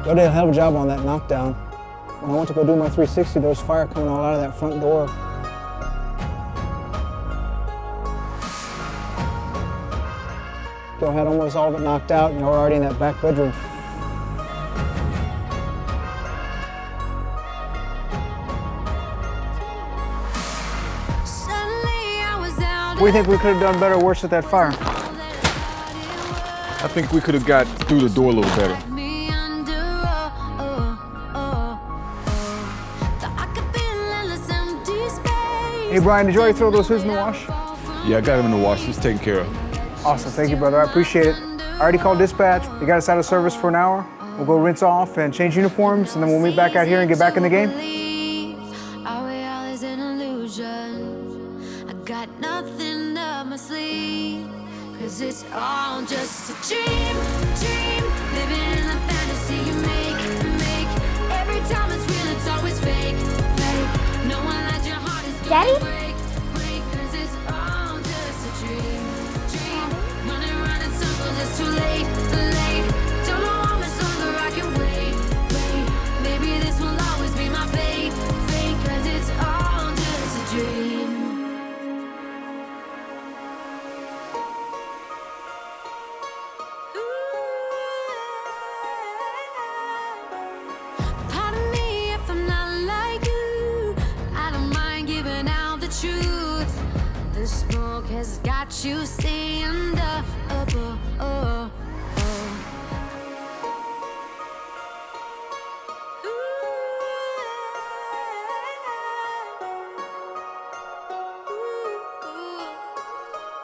Joe did a hell of a job on that knockdown. When I went to go do my 360, there was fire coming all out of that front door. Joe had almost all of it knocked out, and we're already in that back bedroom. What do you think we could have done better or worse with that fire? I think we could have got through the door a little better. Hey Brian, did you already throw those hoods in the wash? Yeah, I got him in the wash. It's taken care of. Awesome, thank you brother, I appreciate it. I already called dispatch, they got us out of service for an hour. We'll go rinse off and change uniforms, and then we'll meet back out here and get back in the game. Got nothing up my sleeve, 'cause it's all just a dream, living in a fantasy you make. Every time it's real, it's always fake. No one let your heart is Daddy? break, 'cause it's all just a dream. Running around in circles, it's too late. Don't know how much longer I can wait. Maybe this will always be my fate, 'cause it's all just a dream. The smoke has got you saying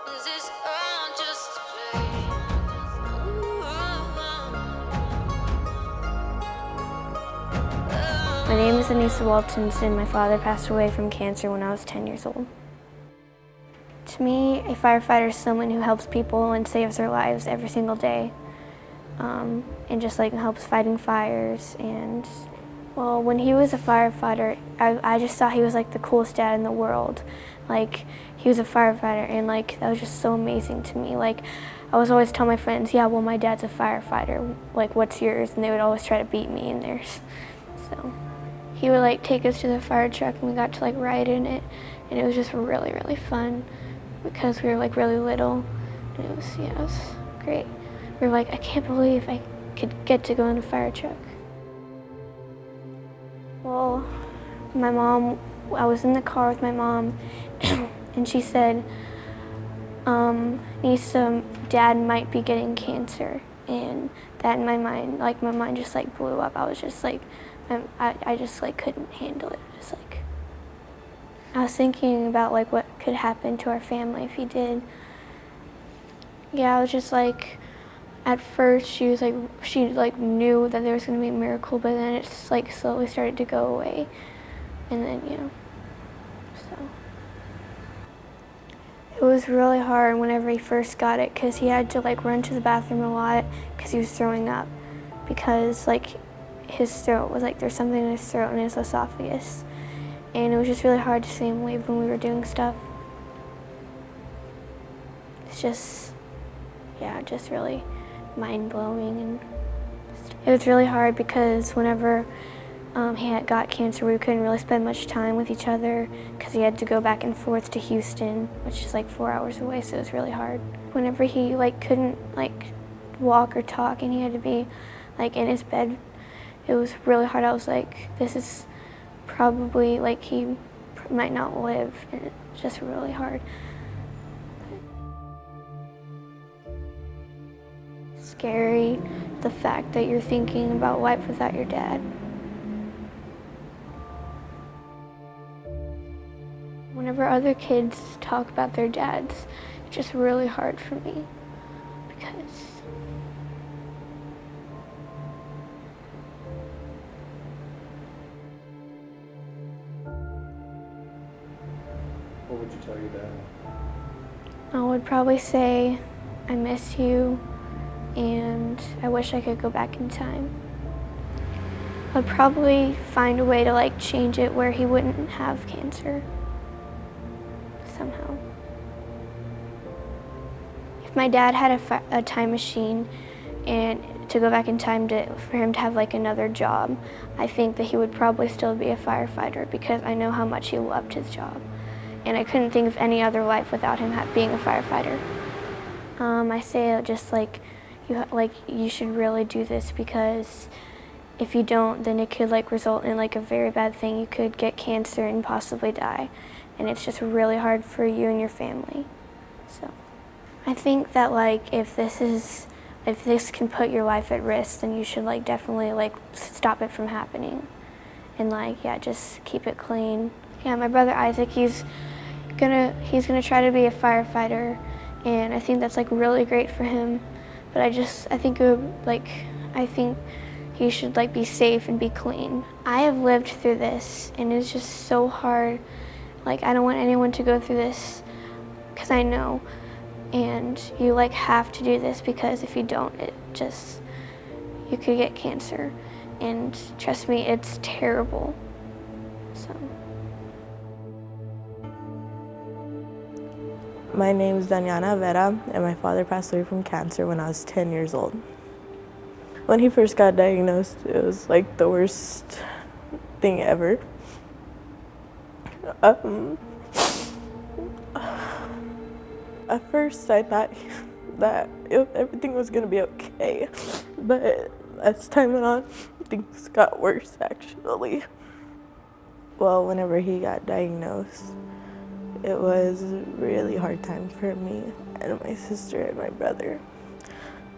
Is this all just a play? My name is Anissa Waltonson. My father passed away from cancer when I was 10 years old. To me, a firefighter is someone who helps people and saves their lives every single day. And just like helps fighting fires. And well, when he was a firefighter, I just thought he was like the coolest dad in the world. Like, he was a firefighter, and like that was just so amazing to me. Like, I was always telling my friends, yeah, well, my dad's a firefighter. Like, what's yours? And they would always try to beat me in theirs. So he would like take us to the fire truck, and we got to like ride in it, and it was just really, really fun because we were like really little, and it was great. We were like, I can't believe I could get to go in a fire truck. Well, my mom, I was in the car with my mom, and she said, Nisa, Dad might be getting cancer. And that in my mind, like my mind just like blew up. I was just like, I just like couldn't handle it. Just like, I was thinking about like what could happen to our family if he did. Yeah, I was just like, at first she knew that there was gonna be a miracle, but then it just like slowly started to go away. And then, so. It was really hard whenever he first got it, because he had to like run to the bathroom a lot because he was throwing up, because like his throat was like, there's something in his throat and his esophagus. And it was just really hard to see him leave when we were doing stuff. It's just, just really mind-blowing. And it was really hard because whenever he had got cancer, we couldn't really spend much time with each other because he had to go back and forth to Houston, which is like 4 hours away, so it was really hard. Whenever he like couldn't like walk or talk and he had to be like in his bed, it was really hard. I was like, this is probably like he might not live, and it's just really hard. Scary, the fact that you're thinking about life without your dad. Whenever other kids talk about their dads, it's just really hard for me because what would you tell your dad? I would probably say, I miss you, and I wish I could go back in time. I'd probably find a way to like change it where he wouldn't have cancer somehow. If my dad had a time machine, and to go back in time for him to have like another job, I think that he would probably still be a firefighter because I know how much he loved his job. And I couldn't think of any other life without him being a firefighter. I say just like you should really do this, because if you don't, then it could like result in like a very bad thing. You could get cancer and possibly die, and it's just really hard for you and your family. So I think that like if this can put your life at risk, then you should like definitely like stop it from happening, and like just keep it clean. Yeah, my brother Isaac, he's gonna try to be a firefighter, and I think that's like really great for him. But I think he should like be safe and be clean. I have lived through this, and it's just so hard. Like, I don't want anyone to go through this, because I know. And you like have to do this, because if you don't, you could get cancer. And trust me, it's terrible. So. My name is Danyana Vera, and my father passed away from cancer when I was 10 years old. When he first got diagnosed, it was like the worst thing ever. At first, I thought that everything was gonna be okay, but as time went on, things got worse, actually. Well, whenever he got diagnosed, it was a really hard time for me and my sister and my brother.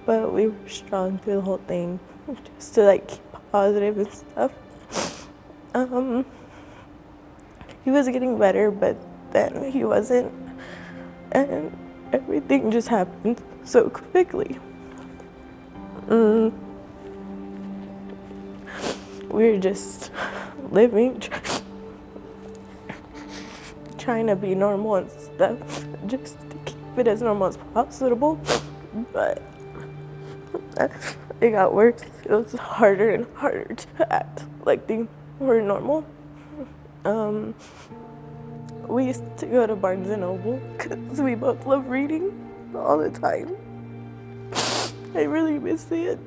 But we were strong through the whole thing, just to like keep positive and stuff. He was getting better, but then he wasn't. And everything just happened so quickly. We were just living, trying to be normal and stuff, just to keep it as normal as possible. But it got worse. It was harder and harder to act like things were normal. We used to go to Barnes & Noble because we both love reading all the time. I really miss it.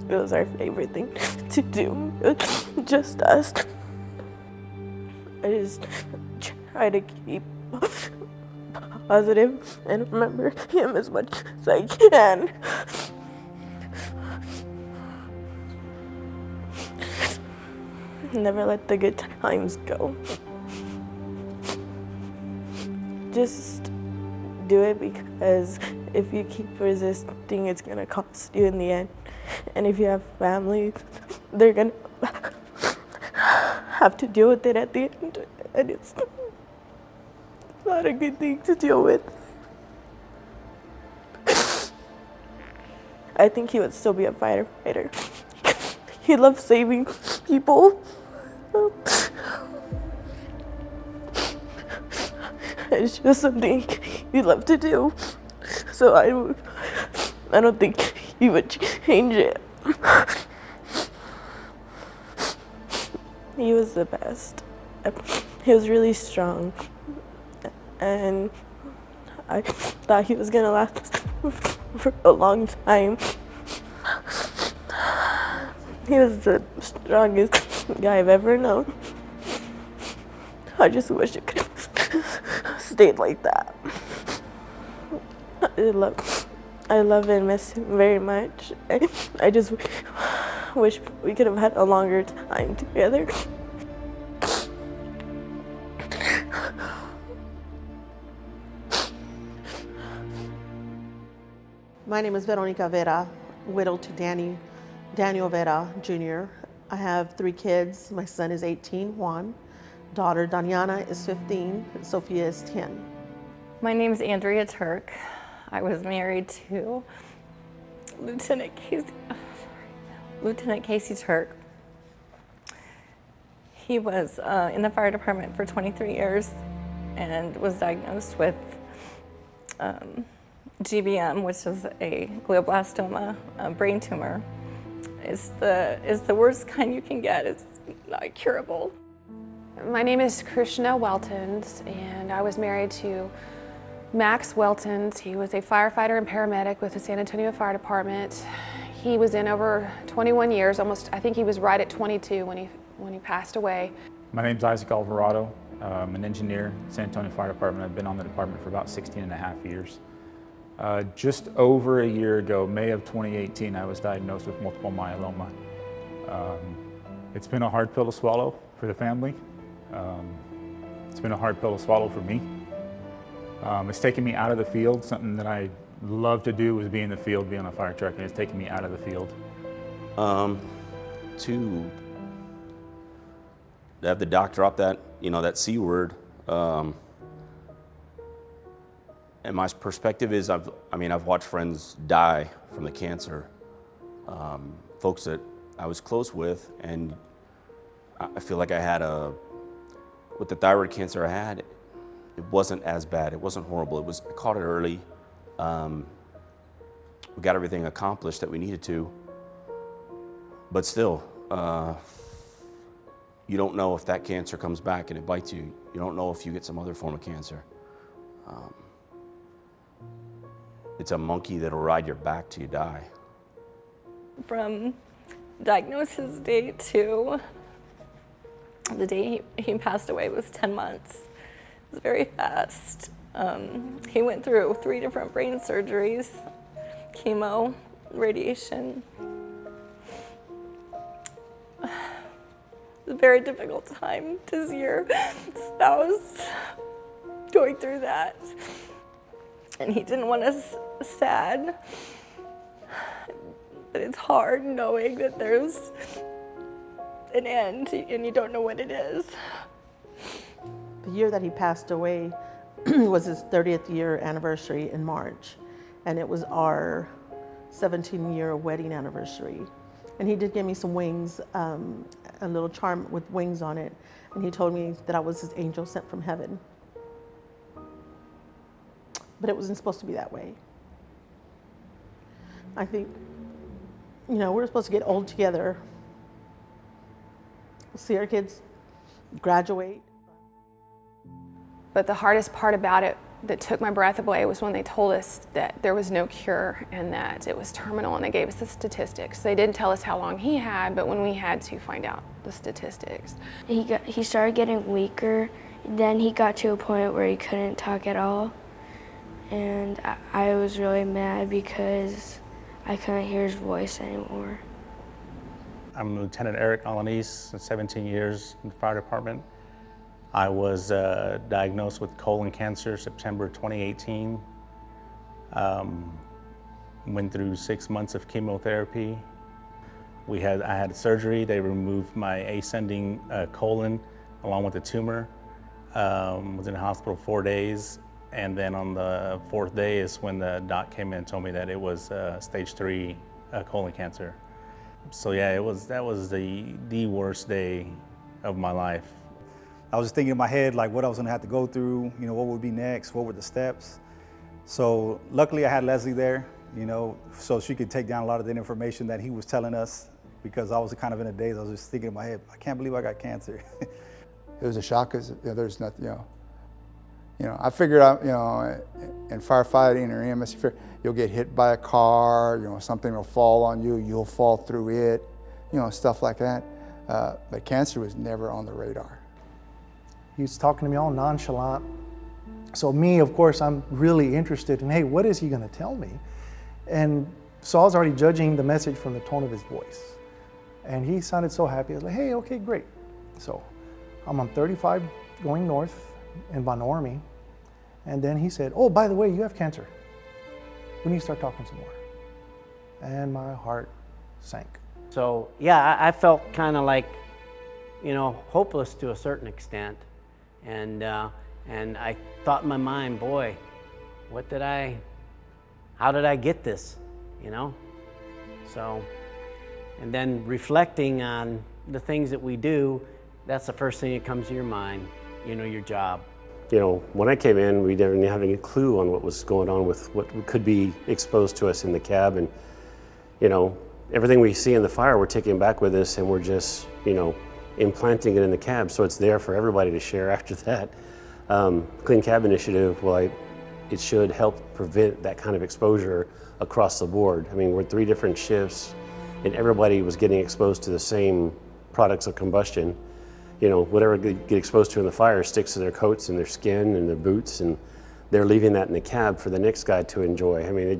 It was our favorite thing to do, just us. I just try to keep positive and remember him as much as I can. Never let the good times go. Just do it, because if you keep resisting, it's gonna cost you in the end. And if you have family, they're gonna have to deal with it at the end. And it's not a good thing to deal with. I think he would still be a firefighter. He loves saving people. It's just something he loved to do. So I don't think he would change it. He was the best. He was really strong. And I thought he was gonna last for a long time. He was the strongest guy I've ever known. I just wish it could have stayed like that. I love and miss him very much. I just wish we could have had a longer time together. My name is Veronica Vera, widow to Daniel Vera Jr. I have 3 kids. My son is 18, Juan. Daughter Danyana is 15, and Sophia is 10. My name is Andrea Turk. I was married to Lieutenant Casey Turk. He was in the fire department for 23 years and was diagnosed with GBM, which is a glioblastoma, a brain tumor. It's the worst kind you can get. It's not curable. My name is Krishna Weltons, and I was married to Max Weltons. He was a firefighter and paramedic with the San Antonio Fire Department. He was in over 21 years, almost, I think he was right at 22 when he passed away. My name's Isaac Alvarado. I'm an engineer at San Antonio Fire Department. I've been on the department for about 16 and a half years. Just over a year ago, May of 2018, I was diagnosed with multiple myeloma. It's been a hard pill to swallow for the family. It's been a hard pill to swallow for me. It's taken me out of the field. Something that I love to do was be in the field, be on a fire truck, and it's taken me out of the field. To have the doc drop that, that C word, and my perspective is I've watched friends die from the cancer, folks that I was close with, and I feel like with the thyroid cancer I had, it wasn't as bad, it wasn't horrible, I caught it early. We got everything accomplished that we needed to, but still, you don't know if that cancer comes back and it bites you. You don't know if you get some other form of cancer. It's a monkey that'll ride your back till you die. From diagnosis date to the day he passed away was 10 months. It was very fast. He went through 3 different brain surgeries, chemo, radiation. It was a very difficult time to see your spouse going through that. And he didn't want us sad. But it's hard knowing that there's an end and you don't know what it is. The year that he passed away was his 30th year anniversary in March, and it was our 17-year wedding anniversary. And he did give me some wings, a little charm with wings on it, and he told me that I was his angel sent from heaven. But it wasn't supposed to be that way. I think, we're supposed to get old together, see our kids graduate. But the hardest part about it that took my breath away was when they told us that there was no cure and that it was terminal, and they gave us the statistics. They didn't tell us how long he had, but when we had to find out the statistics. He started getting weaker, then he got to a point where he couldn't talk at all. And I was really mad because I couldn't hear his voice anymore. I'm Lieutenant Eric Alanis, 17 years in the fire department. I was diagnosed with colon cancer September 2018. Went through 6 months of chemotherapy. I had surgery. They removed my ascending colon along with the tumor. Was in the hospital 4 days. And then on the 4th day is when the doc came in and told me that it was stage 3 colon cancer. So yeah, that was the worst day of my life. I was just thinking in my head like what I was gonna have to go through, what would be next, what were the steps. So luckily I had Leslie there, so she could take down a lot of the information that he was telling us, because I was kind of in a daze. I was just thinking in my head, I can't believe I got cancer. It was a shock because there's nothing, I figured out, in firefighting or EMS, you'll get hit by a car, something will fall on you, you'll fall through it, stuff like that. But cancer was never on the radar. He was talking to me all nonchalant. So me, of course, I'm really interested in, hey, what is he gonna tell me? And so I was already judging the message from the tone of his voice. And he sounded so happy. I was like, hey, okay, great. So I'm on 35 going north in Von Ormy. And then he said, oh, by the way, you have cancer. We need to start talking some more. And my heart sank. So yeah, I felt kind of like, hopeless to a certain extent. And I thought in my mind, boy, how did I get this, So, and then reflecting on the things that we do, that's the first thing that comes to your mind, your job. When I came in, we didn't have any clue on what was going on with what could be exposed to us in the cab. And, everything we see in the fire, we're taking back with us, and we're just, implanting it in the cab so it's there for everybody to share after that. Clean Cab Initiative, well, it should help prevent that kind of exposure across the board. I mean, we're 3 different shifts and everybody was getting exposed to the same products of combustion. You know, whatever they get exposed to in the fire sticks to their coats and their skin and their boots, and they're leaving that in the cab for the next guy to enjoy. I mean,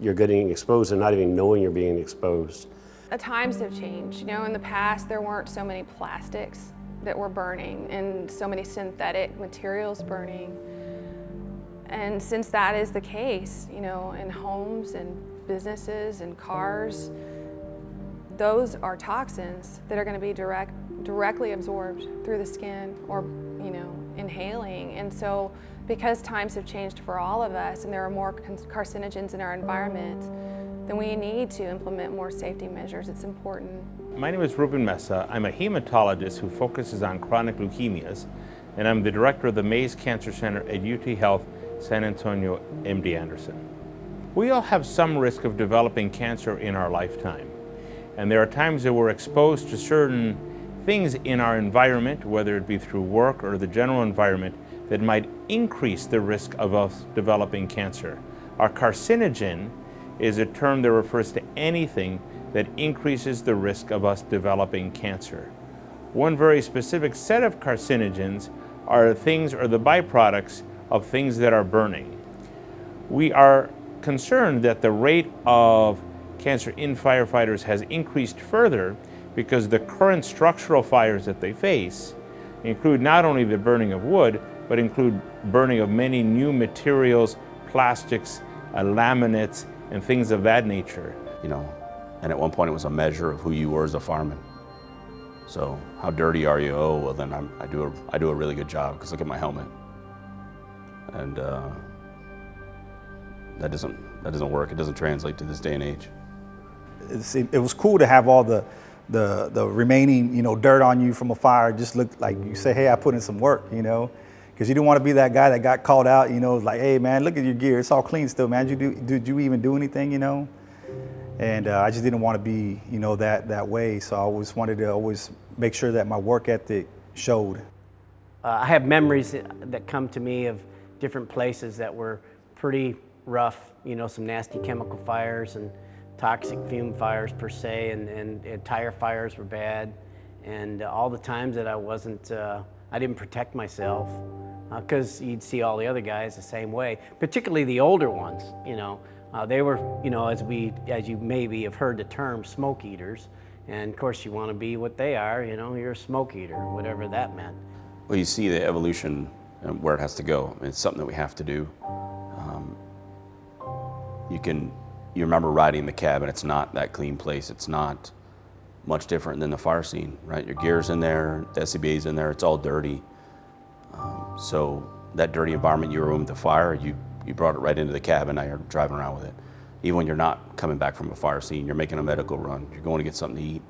you're getting exposed and not even knowing you're being exposed. The times have changed. You know, in the past there weren't so many plastics that were burning and so many synthetic materials burning. And since that is the case, you know, in homes and businesses and cars, those are toxins that are going to be directly absorbed through the skin or, you know, inhaling. And so because times have changed for all of us and there are more carcinogens in our environment, then we need to implement more safety measures. It's important. My name is Ruben Mesa. I'm a hematologist who focuses on chronic leukemias, and I'm the director of the Mays Cancer Center at UT Health San Antonio MD Anderson. We all have some risk of developing cancer in our lifetime, and there are times that we're exposed to certain things in our environment, whether it be through work or the general environment, that might increase the risk of us developing cancer. Our carcinogen is a term that refers to anything that increases the risk of us developing cancer. One very specific set of carcinogens are things or the byproducts of things that are burning. We are concerned that the rate of cancer in firefighters has increased further because the current structural fires that they face include not only the burning of wood, but include burning of many new materials, plastics, laminates, and things of that nature. You know, and at one point it was a measure of who you were as a fireman. So how dirty are you? Oh, well then I do a really good job because look at my helmet. And that doesn't work. It doesn't translate to this day and age. It was cool to have all the remaining, you know, dirt on you from a fire. Just looked like you say, hey, I put in some work, you know, because you didn't want to be that guy that got called out, you know, like, hey man, look at your gear, it's all clean still, man. Did you even do anything, you know? And I just didn't want to be, you know, that way. So I always wanted to always make sure that my work ethic showed. I have memories that come to me of different places that were pretty rough, you know, some nasty chemical fires and toxic fume fires per se, and tire fires were bad. And all the times that I didn't protect myself, because you'd see all the other guys the same way, particularly the older ones, you know. They were, you know, as you maybe have heard the term, smoke eaters. And of course you want to be what they are, you know, you're a smoke eater, whatever that meant. Well, you see the evolution and where it has to go. I mean, it's something that we have to do. You remember riding the cab and it's not that clean place. It's not much different than the fire scene, right? Your gear's in there, the SCBA's in there, it's all dirty. So that dirty environment you were in with the fire, you brought it right into the cab and now you're driving around with it. Even when you're not coming back from a fire scene, you're making a medical run, you're going to get something to eat,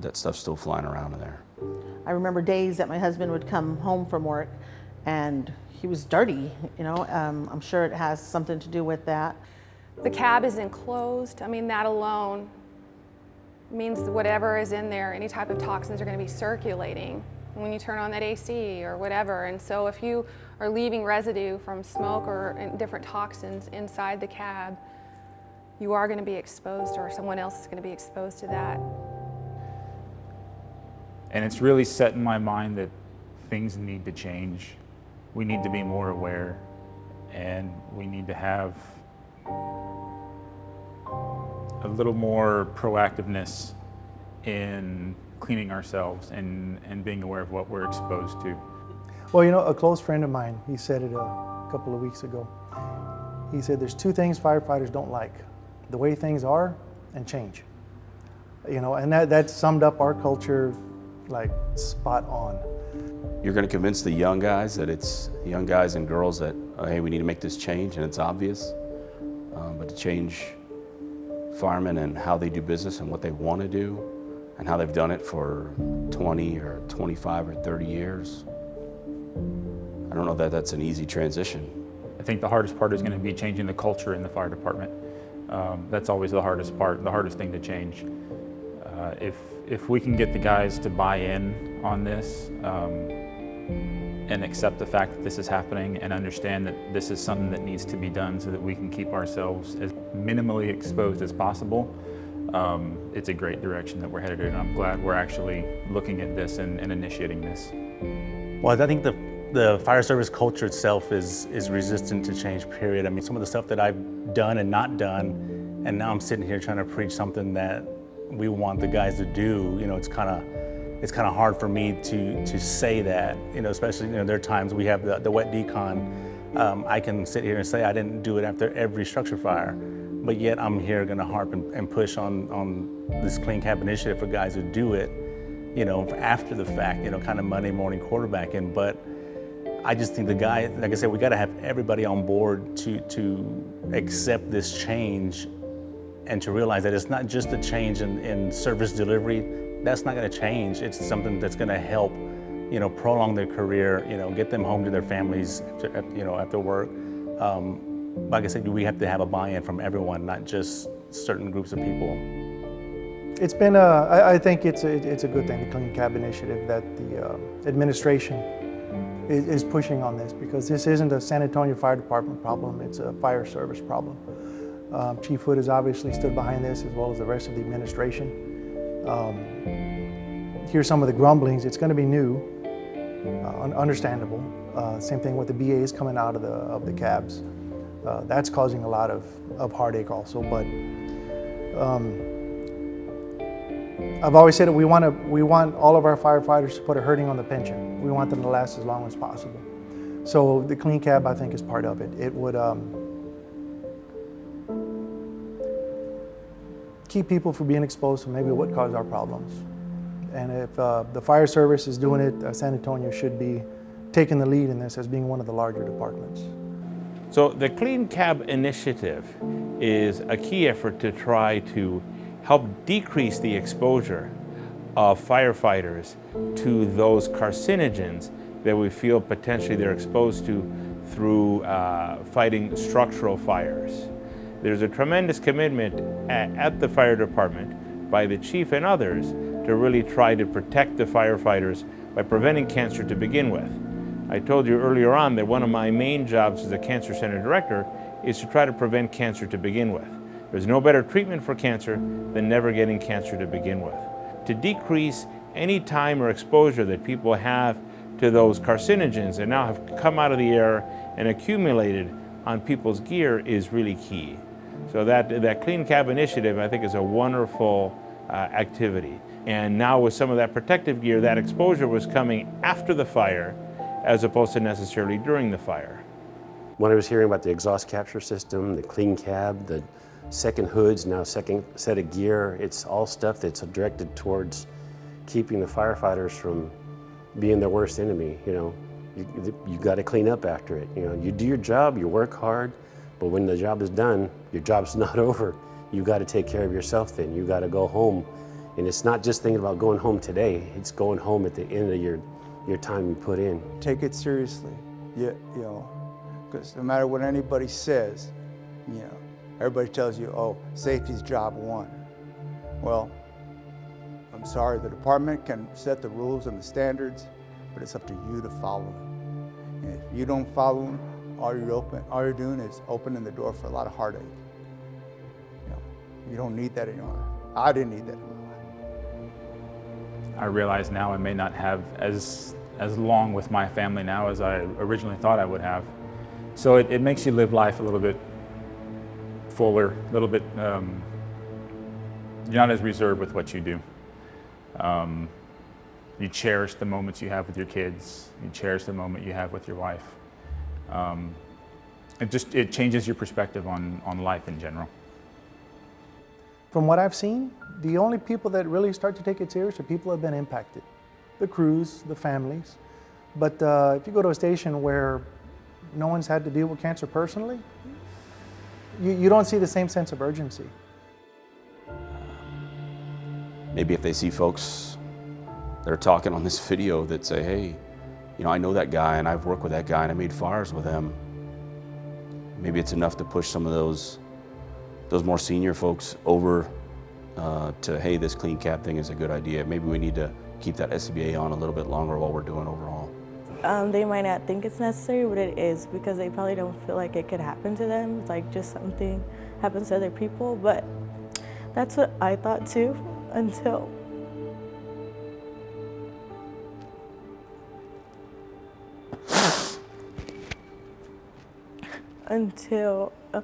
that stuff's still flying around in there. I remember days that my husband would come home from work and he was dirty, you know. I'm sure it has something to do with that. The cab is enclosed. I mean, that alone means that whatever is in there, any type of toxins are going to be circulating when you turn on that AC or whatever. And so if you are leaving residue from smoke or different toxins inside the cab, you are going to be exposed, or someone else is going to be exposed to that. And it's really set in my mind that things need to change. We need to be more aware, and we need to have a little more proactiveness in cleaning ourselves and being aware of what we're exposed to. Well, you know, a close friend of mine, he said it a couple of weeks ago. He said there's 2 things firefighters don't like: the way things are and change. You know, and that summed up our culture like spot on. You're going to convince the young guys that it's young guys and girls that, oh, hey, we need to make this change, and it's obvious. But to change firemen and how they do business and what they want to do and how they've done it for 20 or 25 or 30 years, I don't know that that's an easy transition. I think the hardest part is going to be changing the culture in the fire department. That's always the hardest part, the hardest thing to change. if we can get the guys to buy in on this and accept the fact that this is happening and understand that this is something that needs to be done so that we can keep ourselves as minimally exposed as possible, it's a great direction that we're headed in. I'm glad we're actually looking at this and initiating this. Well, I think the fire service culture itself is resistant to change, period. I mean, some of the stuff that I've done and not done, and now I'm sitting here trying to preach something that we want the guys to do, you know, it's kind of hard for me to say that, you know, especially, you know, there are times we have the wet decon. I can sit here and say I didn't do it after every structure fire, but yet I'm here gonna harp and push on this clean cab initiative for guys who do it, you know, after the fact, you know, kind of Monday morning quarterbacking. But I just think the guy, like I said, we gotta have everybody on board to accept this change and to realize that it's not just a change in service delivery. That's not gonna change. It's something that's gonna help, you know, prolong their career, you know, get them home to their families, you know, after work. Like I said, we have to have a buy-in from everyone, not just certain groups of people. It's been, I think it's a good thing, the Clean Cab Initiative, that the administration is pushing on this, because this isn't a San Antonio Fire Department problem, it's a fire service problem. Chief Hood has obviously stood behind this, as well as the rest of the administration. Here's some of the grumblings. It's going to be new, understandable. Same thing with the BAs coming out of the cabs. That's causing a lot of heartache also. But I've always said that we want all of our firefighters to put a hurting on the pension. We want them to last as long as possible. So the Clean Cab, I think, is part of it. It would keep people from being exposed to maybe what caused our problems. And if the fire service is doing it, San Antonio should be taking the lead in this as being one of the larger departments. So the Clean Cab Initiative is a key effort to try to help decrease the exposure of firefighters to those carcinogens that we feel potentially they're exposed to through fighting structural fires. There's a tremendous commitment at the fire department by the chief and others to really try to protect the firefighters by preventing cancer to begin with. I told you earlier on that one of my main jobs as a cancer center director is to try to prevent cancer to begin with. There's no better treatment for cancer than never getting cancer to begin with. To decrease any time or exposure that people have to those carcinogens that now have come out of the air and accumulated on people's gear is really key. So that Clean Cab Initiative, I think, is a wonderful activity. And now with some of that protective gear, that exposure was coming after the fire as opposed to necessarily during the fire. When I was hearing about the exhaust capture system, the clean cab, the second hoods, now second set of gear, it's all stuff that's directed towards keeping the firefighters from being their worst enemy. You know, you got to clean up after it. You know, you do your job, you work hard, but when the job is done, your job's not over. You got to take care of yourself then. You got to go home. And it's not just thinking about going home today, it's going home at the end of your time you put in. Take it seriously, you know, because no matter what anybody says, you know, everybody tells you, oh, safety's job one. Well, I'm sorry, the department can set the rules and the standards, but it's up to you to follow them. And if you don't follow them, all you're doing is opening the door for a lot of heartache. You know, you don't need that in your life. I didn't need that in my life. I realize now I may not have as long with my family now as I originally thought I would have. So it makes you live life a little bit fuller, a little bit, you're not as reserved with what you do. You cherish the moments you have with your kids. You cherish the moment you have with your wife. It changes your perspective on life in general. From what I've seen, the only people that really start to take it serious are people who have been impacted. The crews, the families. But if you go to a station where no one's had to deal with cancer personally, you don't see the same sense of urgency. Maybe if they see folks that are talking on this video that say, hey, you know, I know that guy and I've worked with that guy and I made fires with him, maybe it's enough to push some of those more senior folks over to, hey, this clean cab thing is a good idea. Maybe we need to keep that SCBA on a little bit longer while we're doing overall. They might not think it's necessary, but it is, because they probably don't feel like it could happen to them. It's like just something happens to other people, but that's what I thought too, until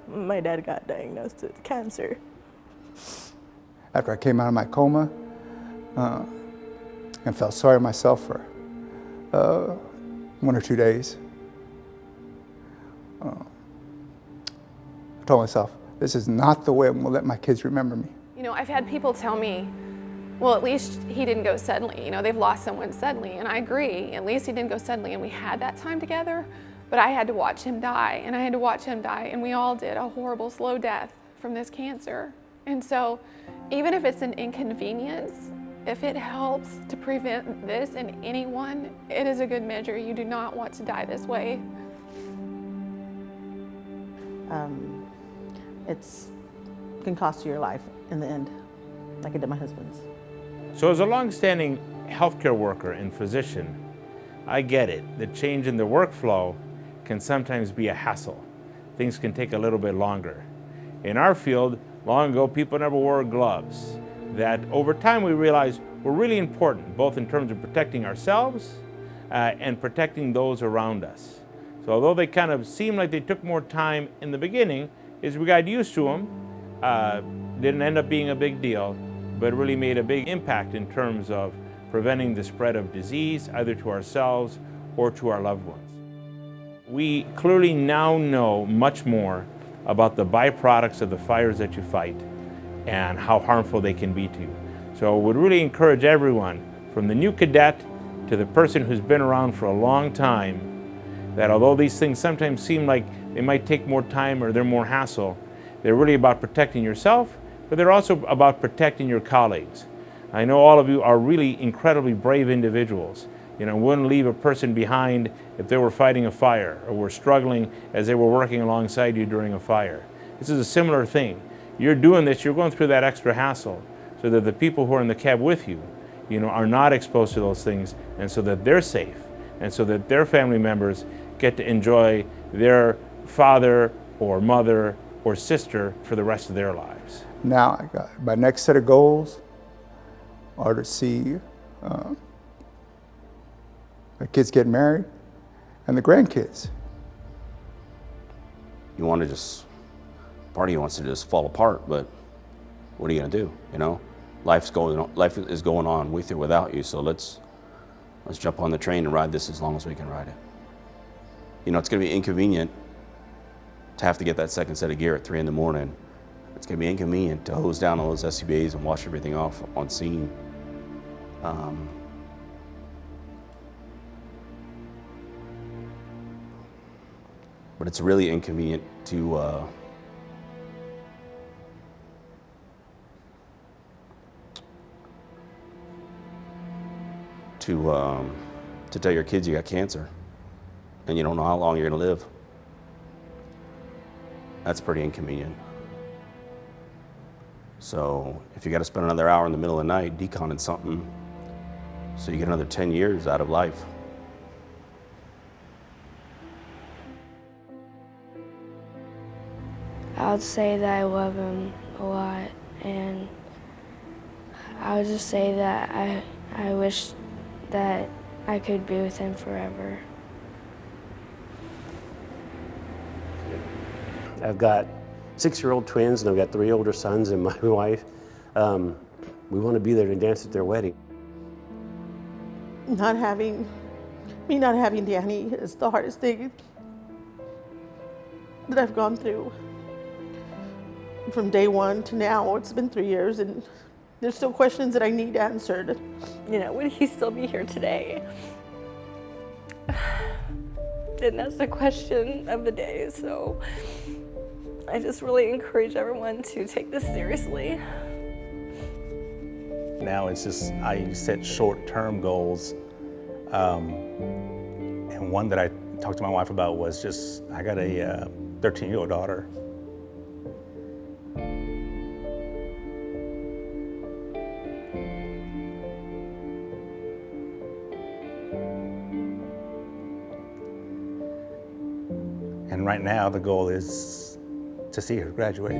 my dad got diagnosed with cancer. After I came out of my coma and felt sorry myself for 1 or 2 days, I told myself, this is not the way I'm gonna let my kids remember me. You know, I've had people tell me, well, at least he didn't go suddenly. You know, they've lost someone suddenly, and I agree. At least he didn't go suddenly, and we had that time together, but I had to watch him die, and I had to watch him die, and we all did, a horrible, slow death from this cancer. And so, even if it's an inconvenience, if it helps to prevent this in anyone, it is a good measure. You do not want to die this way. It can cost you your life in the end, like it did my husband's. So as a long-standing healthcare worker and physician, I get it. The change in the workflow can sometimes be a hassle. Things can take a little bit longer. In our field, long ago, people never wore gloves. That over time we realized were really important, both in terms of protecting ourselves and protecting those around us. So although they kind of seemed like they took more time in the beginning, as we got used to them, didn't end up being a big deal, but really made a big impact in terms of preventing the spread of disease, either to ourselves or to our loved ones. We clearly now know much more about the byproducts of the fires that you fight and how harmful they can be to you. So I would really encourage everyone, from the new cadet to the person who's been around for a long time, that although these things sometimes seem like they might take more time or they're more hassle, they're really about protecting yourself, but they're also about protecting your colleagues. I know all of you are really incredibly brave individuals. You know, wouldn't leave a person behind if they were fighting a fire or were struggling as they were working alongside you during a fire. This is a similar thing. You're doing this, you're going through that extra hassle so that the people who are in the cab with you, you know, are not exposed to those things, and so that they're safe, and so that their family members get to enjoy their father or mother or sister for the rest of their lives. Now, I got my next set of goals are to see the kids get married and the grandkids. You want to just, part of you wants to just fall apart, but what are you gonna do? You know, life is going on with or without you. So let's jump on the train and ride this as long as we can ride it. You know, it's gonna be inconvenient to have to get that second set of gear at 3 in the morning. It's gonna be inconvenient to hose down all those SCBAs and wash everything off on scene. But it's really inconvenient to tell your kids you got cancer and you don't know how long you're gonna live. That's pretty inconvenient. So if you gotta spend another hour in the middle of the night deconning something so you get another 10 years out of life. I would say that I love him a lot, and I would just say that I wish that I could be with him forever. I've got 6-year-old twins, and I've got 3 older sons and my wife. We want to be there to dance at their wedding. Me not having Danny is the hardest thing that I've gone through. From day one to now, it's been 3 years, and there's still questions that I need answered. You know, would he still be here today? And that's the question of the day, so I just really encourage everyone to take this seriously. Now it's just, I set short-term goals, and one that I talked to my wife about was just, I got a 13-year-old daughter. And right now, the goal is to see her graduate.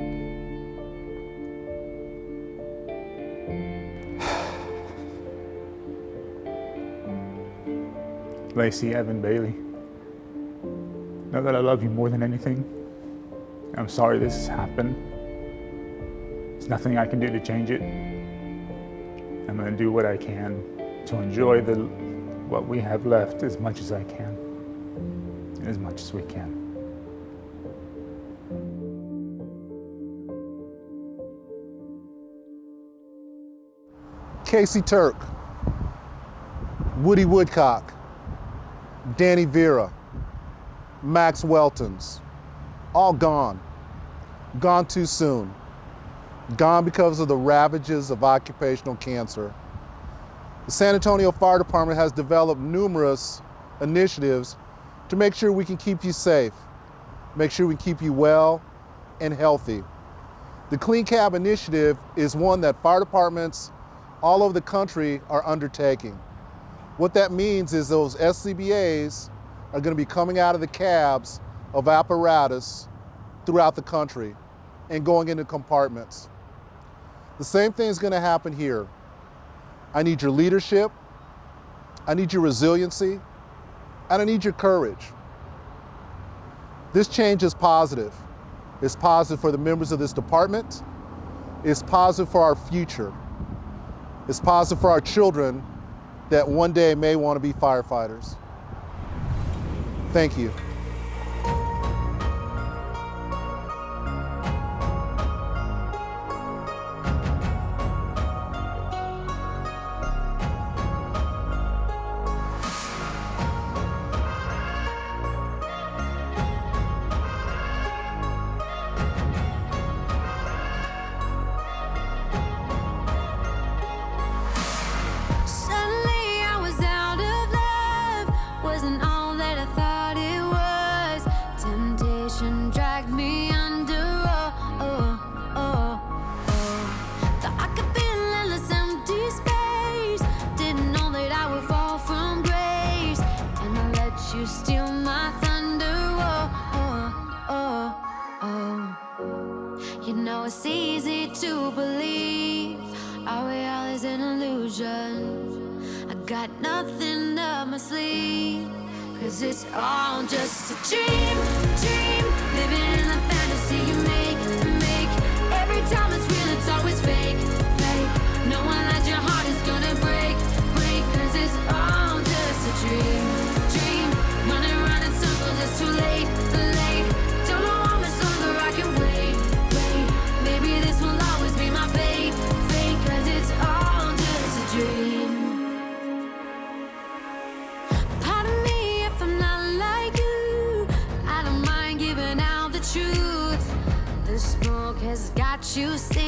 Lacey Evan Bailey, know that I love you more than anything. I'm sorry this has happened. There's nothing I can do to change it. I'm gonna do what I can to enjoy what we have left as much as I can, and as much as we can. Casey Turk, Woody Woodcock, Danny Vera, Max Weltons, all gone. Gone too soon. Gone because of the ravages of occupational cancer. The San Antonio Fire Department has developed numerous initiatives to make sure we can keep you safe, make sure we keep you well and healthy. The Clean Cab initiative is one that fire departments all over the country are undertaking. What that means is those SCBAs are going to be coming out of the cabs of apparatus throughout the country and going into compartments. The same thing is going to happen here. I need your leadership, I need your resiliency, and I need your courage. This change is positive. It's positive for the members of this department. It's positive for our future. It's positive for our children that one day may want to be firefighters. Thank you. It's easy to believe our reality is an illusion. I got nothing up my sleeve, 'cause it's all just a dream, living in a fantasy you make. Every time it's real, it's always fake. No one that your heart is gonna break, 'cause it's all just a dream. Running around in circles, it's too late. Don't know how much longer I can wait. Maybe this will always be my fate, 'cause it's all just a dream. Pardon me if I'm not like you, I don't mind giving out the truth. The smoke has got you sick.